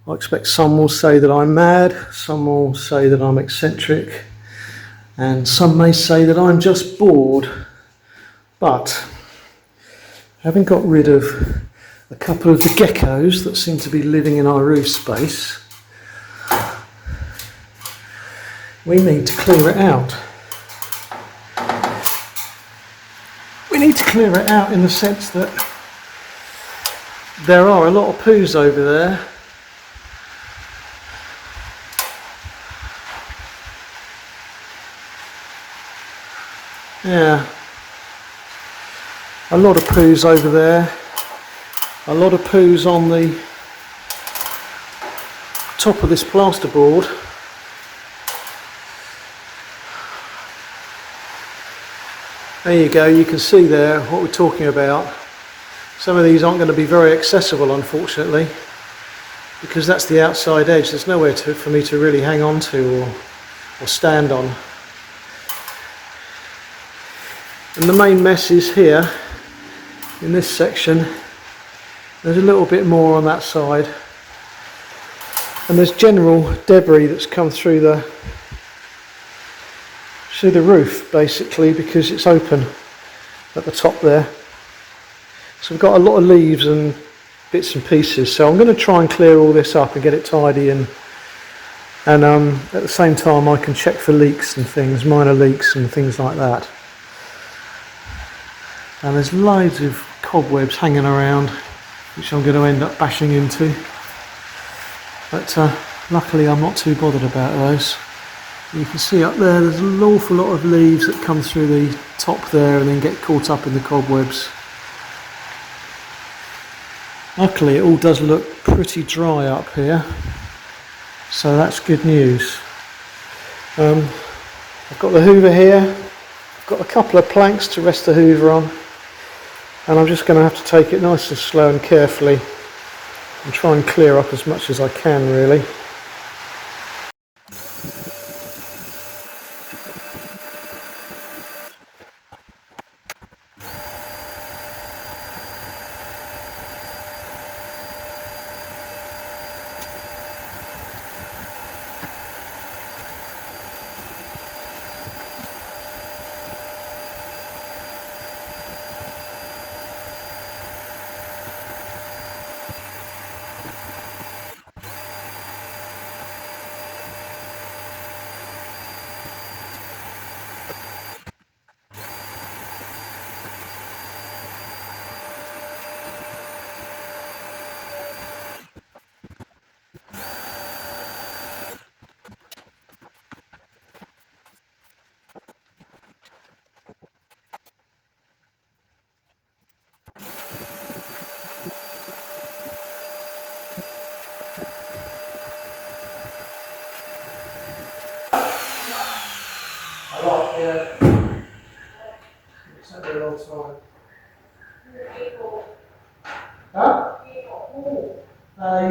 I expect some will say that I'm mad, some will say that I'm eccentric, and some may say that I'm just bored. But having got rid of a couple of the geckos that seem to be living in our roof space, we need to clear it out. We need to clear it out in the sense that there are a lot of poos over there. Yeah, a lot of poos over there, a lot of poos on the top of this plasterboard. There you go, you can see there what we're talking about. Some of these aren't going to be very accessible, unfortunately, because that's the outside edge. There's nowhere for me to really hang on to or stand on. And the main mess is here in this section. There's a little bit more on that side, and there's general debris that's come through the roof, basically, because it's open at the top there. So we've got a lot of leaves and bits and pieces, so I'm going to try and clear all this up and get it tidy, and at the same time I can check for leaks and things, minor leaks and things like that. And there's loads of cobwebs hanging around which I'm going to end up bashing into, but luckily I'm not too bothered about those. You can see up there there's an awful lot of leaves that come through the top there and then get caught up in the cobwebs. Luckily it all does look pretty dry up here, so that's good news. I've got the hoover here, I've got a couple of planks to rest the hoover on, and I'm just going to have to take it nice and slow and carefully and try and clear up as much as I can, really. It's taken a long time. Huh?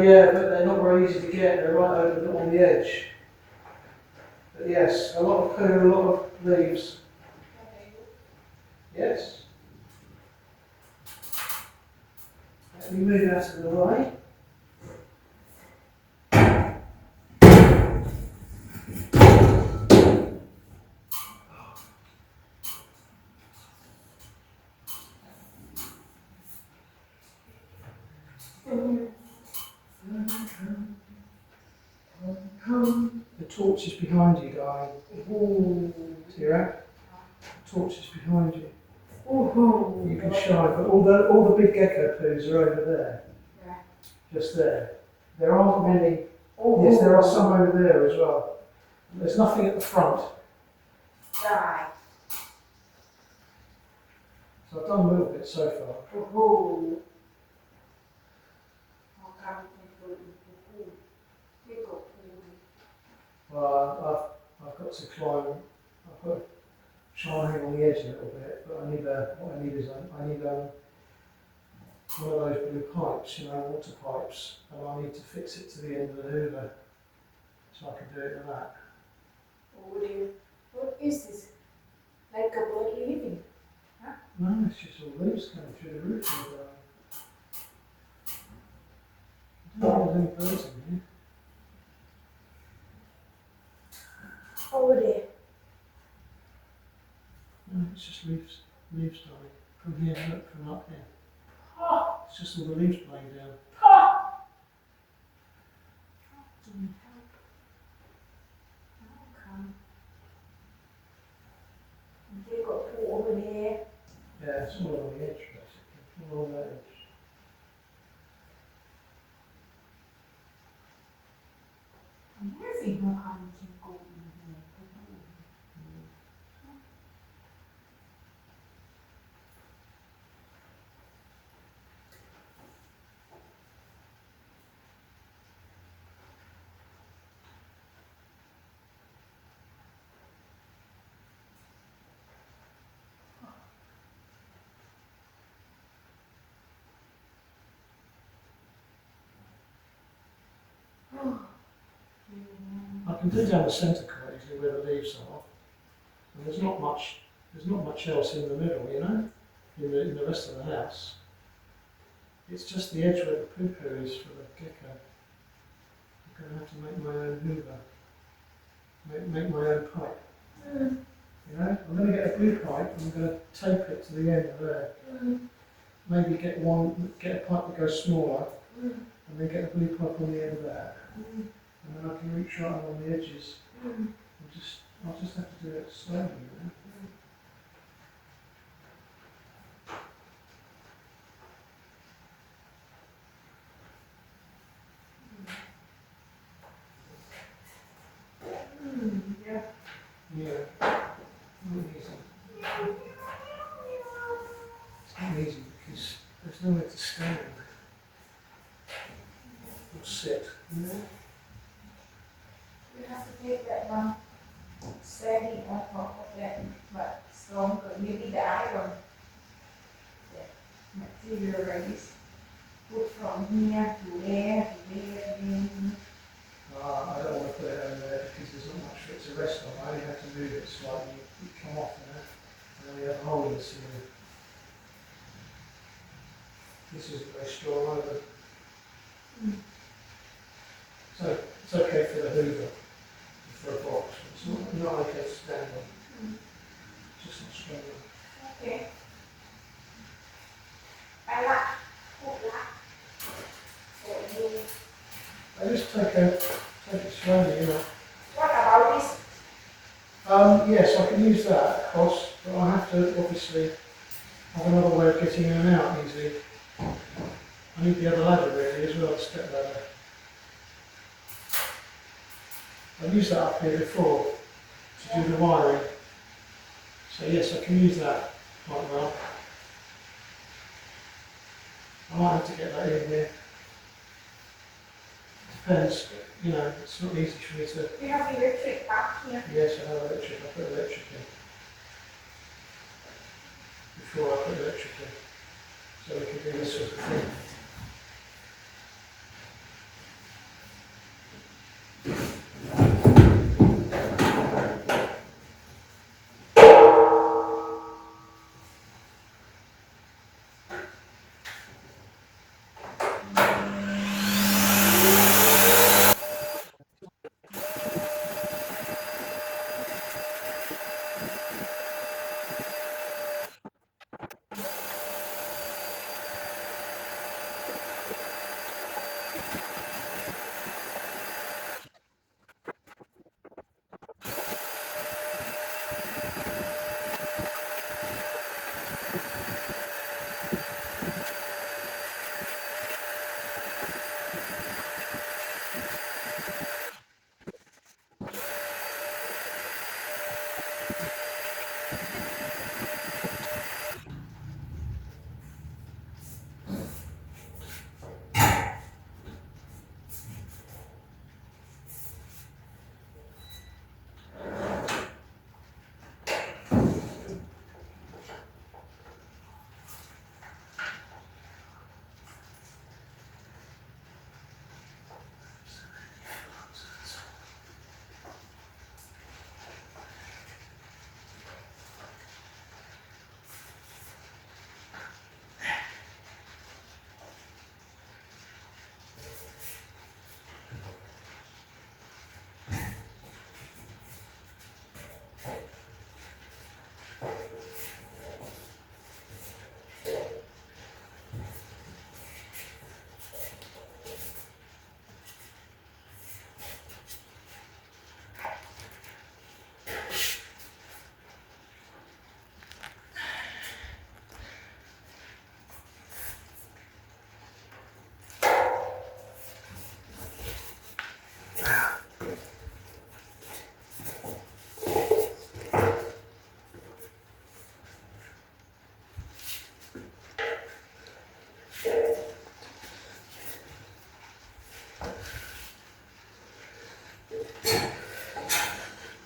Yeah, but they're not very easy to get. They're right over on the edge. But yes, a lot of poo, a lot of leaves. Yes. Let me move out of the way. The torch is behind you, guy. Ooh. See that? The torch is behind you. Ooh. You can shine, but all the big gecko poos are over there. Yeah. Just there. There aren't many. Ooh. Yes, there are some over there as well. There's nothing at the front. Right. So I've done a little bit so far. Ooh. Well, I've got to climb. I've got to try and hang on the edge a little bit, but what I need is one of those blue pipes, water pipes, and I need to fix it to the end of the hoover, so I can do it with that. What is this? Like a bird living? Huh? No, it's just all leaves coming through the roof. any birds in here. Over there. No, it's just leaves dying. From here, look, from up here. Oh, It's just all the leaves blowing down. oh. Give me help. I'll come. They've got put over there. Yeah, it's all on the edge, basically. All on that edge. Amazing how come you can go in here. I can do down the centre quite easily where the leaves are. And there's not much else in the middle, you know, in the rest of the house. It's just the edge where the poo-poo is for the gecko. I'm going to have to make my own hoover. Make my own pipe. You know, I'm going to get a blue pipe and I'm going to tape it to the end of there. Maybe get a pipe that goes smaller and then get a blue pipe on the end of that. And then I can reach right along the edges. I'll just have to do it slowly, you know. Yeah. Yeah. Not easy. It's not easy because there's nowhere to stand or sit, you know. You have to take that one standing on top of that, but stronger. Maybe the iron, the material is put from here to there, to there, to there. I don't want to put it over there because there's not much for it to rest on. I only have to move it slightly, it come off, you know. And then we have a hole in the ceiling. This isn't very strong either. So it's okay for the hoover, for a box, but it's not okay to stand on. It's just not strong enough. Okay. I like put that for you. I just take it slowly, you know. What about this? Yes, I can use that, of course, but I have to obviously have another way of getting in and out easily. I need the other ladder really as well, the step ladder. I've used that up here before to do the wiring. So yes, I can use that quite well. I might have to get that in here. Depends, you know, it's not easy for me to... We have electric up here. Yes, I have electric, I put electric in. Before I put electric in. So we can do this sort of thing.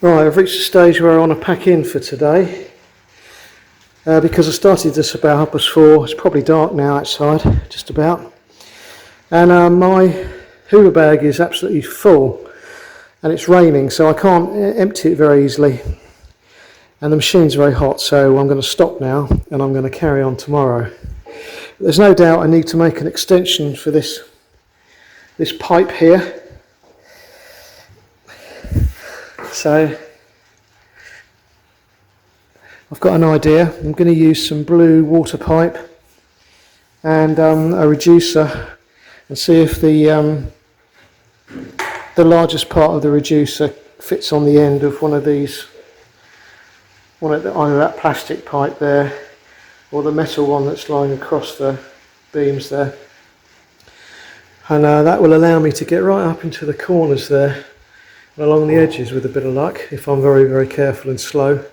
Right, I've reached the stage where I want to pack in for today. Because I started this about 4:30, it's probably dark now outside, just about. And my hoover bag is absolutely full, and it's raining, so I can't empty it very easily. And the machine's very hot, so I'm going to stop now, and I'm going to carry on tomorrow. There's no doubt I need to make an extension for this pipe here. So I've got an idea. I'm going to use some blue water pipe and a reducer, and see if the largest part of the reducer fits on the end of one of these, either that plastic pipe there or the metal one that's lying across the beams there. And that will allow me to get right up into the corners there and along the edges with a bit of luck, if I'm very, very careful and slow,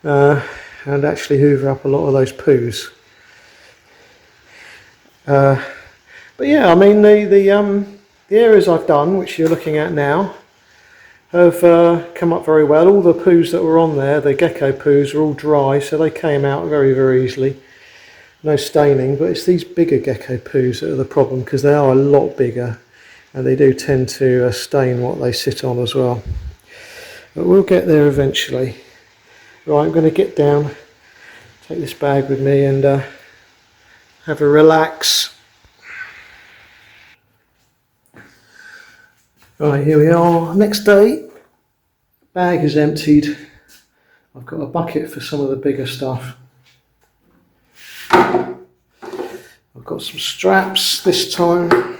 and actually hoover up a lot of those poos. But yeah, I mean, the areas I've done, which you're looking at now, have come up very well. All the poos that were on there, the gecko poos, are all dry, so they came out very, very easily. No staining, but it's these bigger gecko poos that are the problem, because they are a lot bigger and they do tend to stain what they sit on as well. But we'll get there eventually. Right, I'm going to get down, take this bag with me, and have a relax. Right, here we are, next day. Bag is emptied. I've got a bucket for some of the bigger stuff. I've got some straps this time.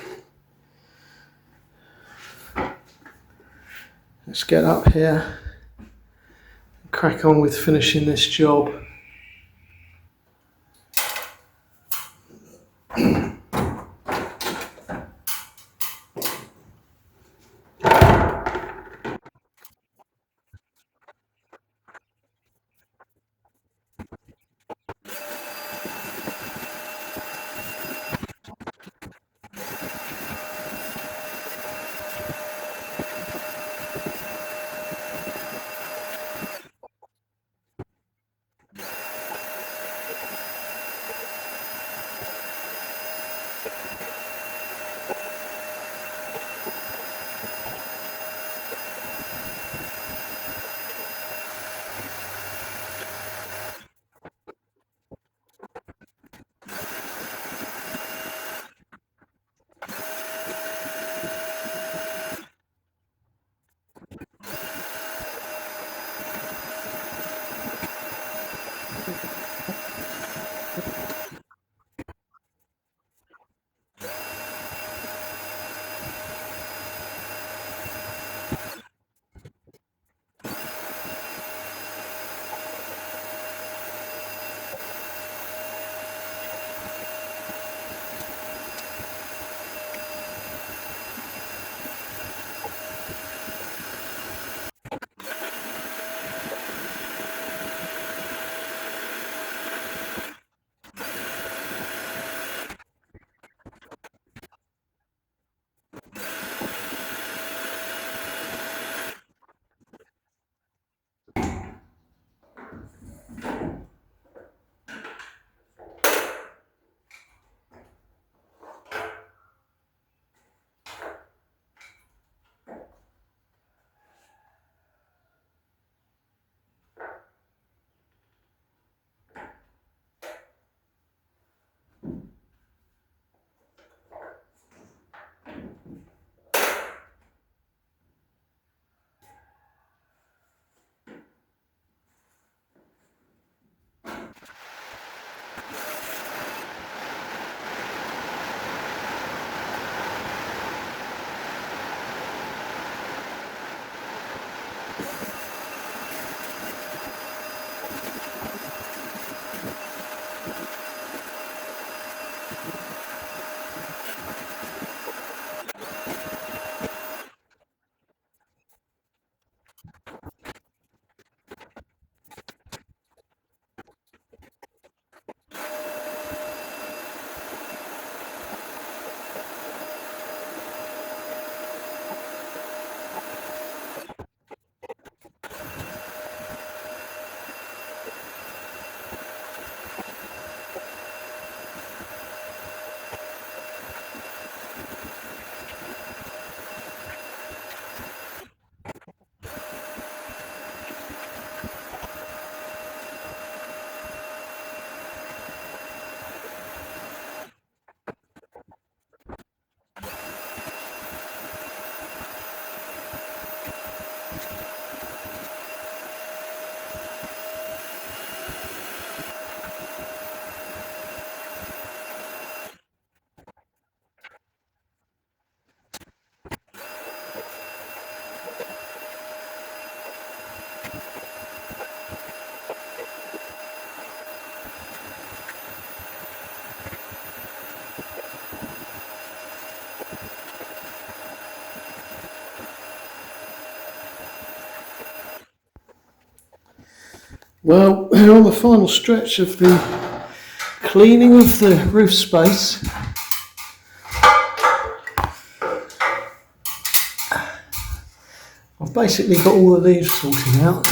Let's get up here and crack on with finishing this job. Well, we're on the final stretch of the cleaning of the roof space. I've basically got all the leaves sorted out.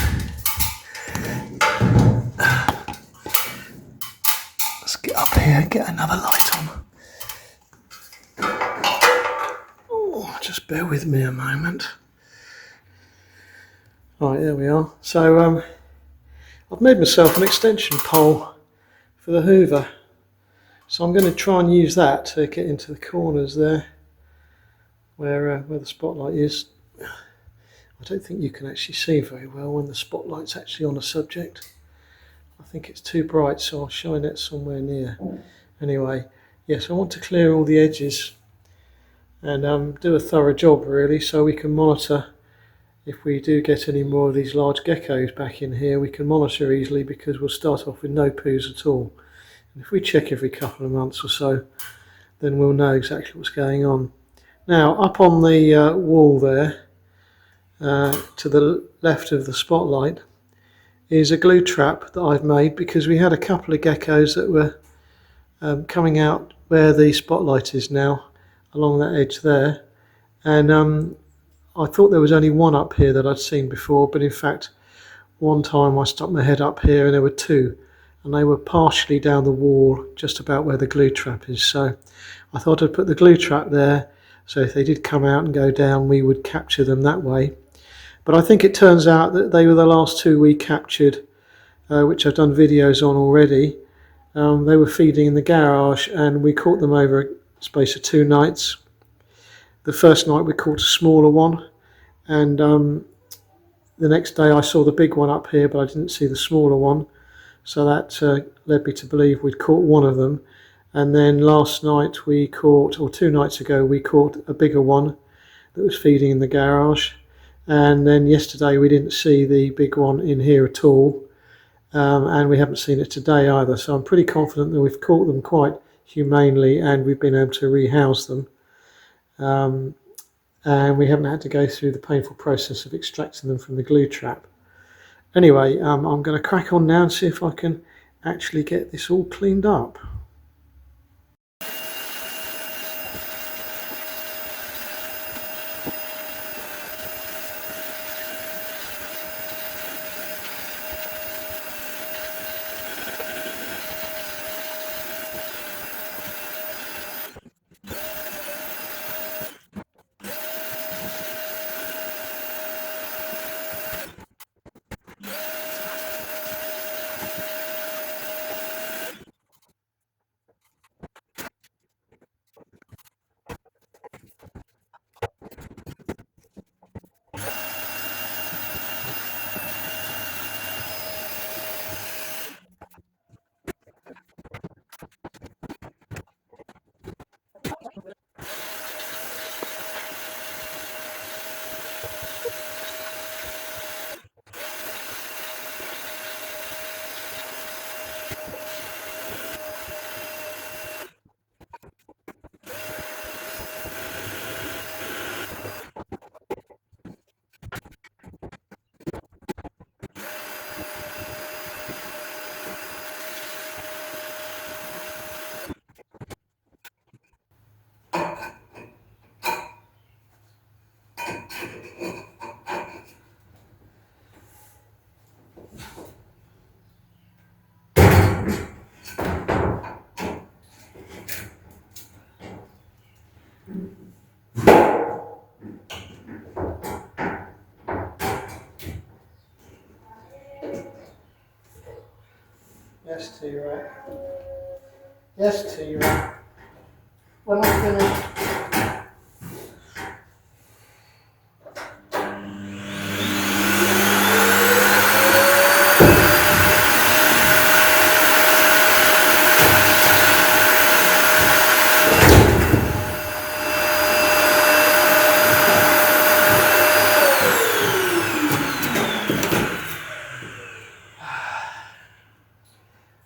Let's get up here and get another light on. Oh, just bear with me a moment. Right, there we are. So I've made myself an extension pole for the hoover. So I'm going to try and use that to get into the corners there where the spotlight is. I don't think you can actually see very well when the spotlight's actually on a subject. I think it's too bright, so I'll shine it somewhere near. Anyway, yes, I want to clear all the edges and do a thorough job really, so we can monitor if we do get any more of these large geckos back in here. We can monitor easily because we'll start off with no poos at all. And if we check every couple of months or so, then we'll know exactly what's going on. Now, up on the wall there, to the left of the spotlight, is a glue trap that I've made because we had a couple of geckos that were coming out where the spotlight is now, along that edge there. And I thought there was only one up here that I'd seen before, but in fact, one time I stuck my head up here and there were two, and they were partially down the wall, just about where the glue trap is. So I thought I'd put the glue trap there, so if they did come out and go down, we would capture them that way. But I think it turns out that they were the last two we captured, which I've done videos on already. They were feeding in the garage and we caught them over a space of 2 nights. The first night we caught a smaller one, and the next day I saw the big one up here, but I didn't see the smaller one. So that led me to believe we'd caught one of them. And then last night we caught, or 2 nights ago, we caught a bigger one that was feeding in the garage. And then yesterday we didn't see the big one in here at all, and we haven't seen it today either. So I'm pretty confident that we've caught them quite humanely and we've been able to rehouse them, and we haven't had to go through the painful process of extracting them from the glue trap. Anyway, I'm going to crack on now and see if I can actually get this all cleaned up. Yes, T-Rex. Yes, T-Rex. When I finish.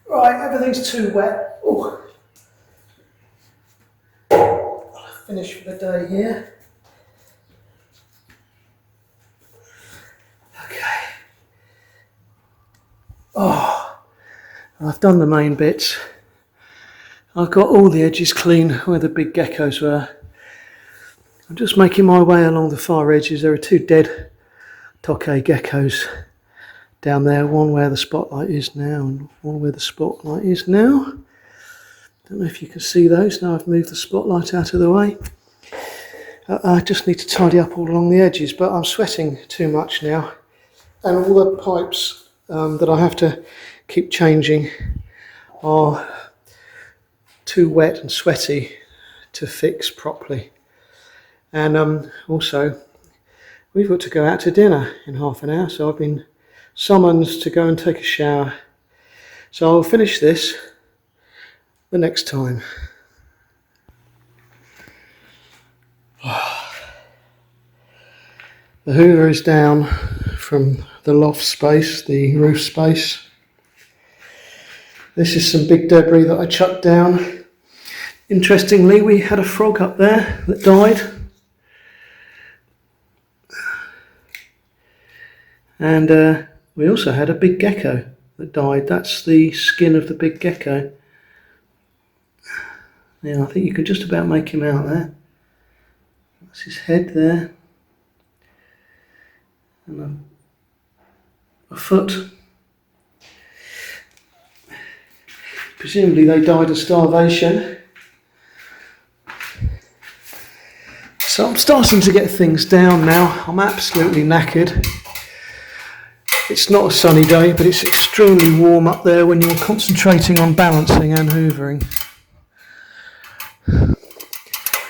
Right, everything's too wet. Ooh. I'll finish for the day here. Okay. Oh, I've done the main bits. I've got all the edges clean where the big geckos were. I'm just making my way along the far edges. There are 2 dead Tokay geckos down there, one where the spotlight is now and one where the spotlight is now. Don't know if you can see those now I've moved the spotlight out of the way. I just need to tidy up all along the edges, but I'm sweating too much now, and all the pipes that I have to keep changing are too wet and sweaty to fix properly. And also, we've got to go out to dinner in half an hour, so I've been summoned to go and take a shower. So I'll finish this the next time. The hoover is down from the loft space, the roof space. This is some big debris that I chucked down. Interestingly, we had a frog up there that died. And we also had a big gecko that died. That's the skin of the big gecko. Yeah, I think you can just about make him out there. That's his head there. And a foot. Presumably they died of starvation. So I'm starting to get things down now. I'm absolutely knackered. It's not a sunny day, but it's extremely warm up there when you're concentrating on balancing and hoovering.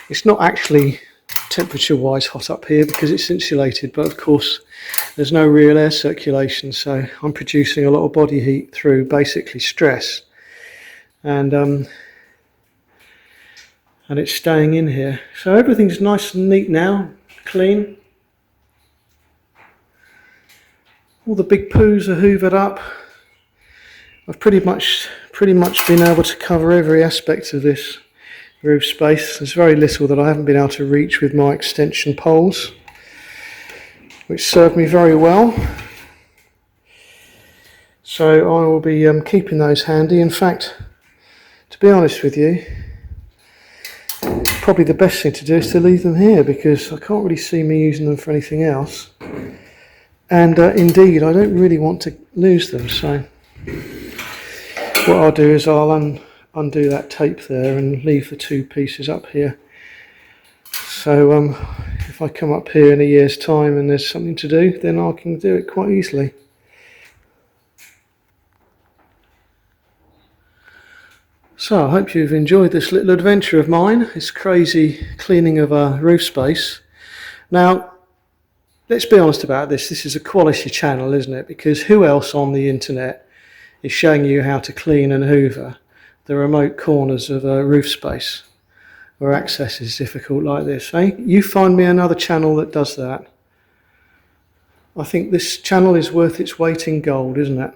It's not actually temperature-wise hot up here because it's insulated, but of course there's no real air circulation, so I'm producing a lot of body heat through basically stress, and it's staying in here. So everything's nice and neat now, clean. All the big poos are hoovered up. I've pretty much been able to cover every aspect of this roof space. There's very little that I haven't been able to reach with my extension poles, which served me very well. So I will be keeping those handy. In fact, to be honest with you, probably the best thing to do is to leave them here because I can't really see me using them for anything else. And indeed, I don't really want to lose them. So what I'll do is I'll undo that tape there and leave the 2 pieces up here. So if I come up here in a year's time and there's something to do, then I can do it quite easily. So I hope you've enjoyed this little adventure of mine, this crazy cleaning of a roof space. Now, let's be honest about this. This is a quality channel, isn't it? Because who else on the internet is showing you how to clean and hoover the remote corners of a roof space where access is difficult like this, eh? You find me another channel that does that. I think this channel is worth its weight in gold, isn't it?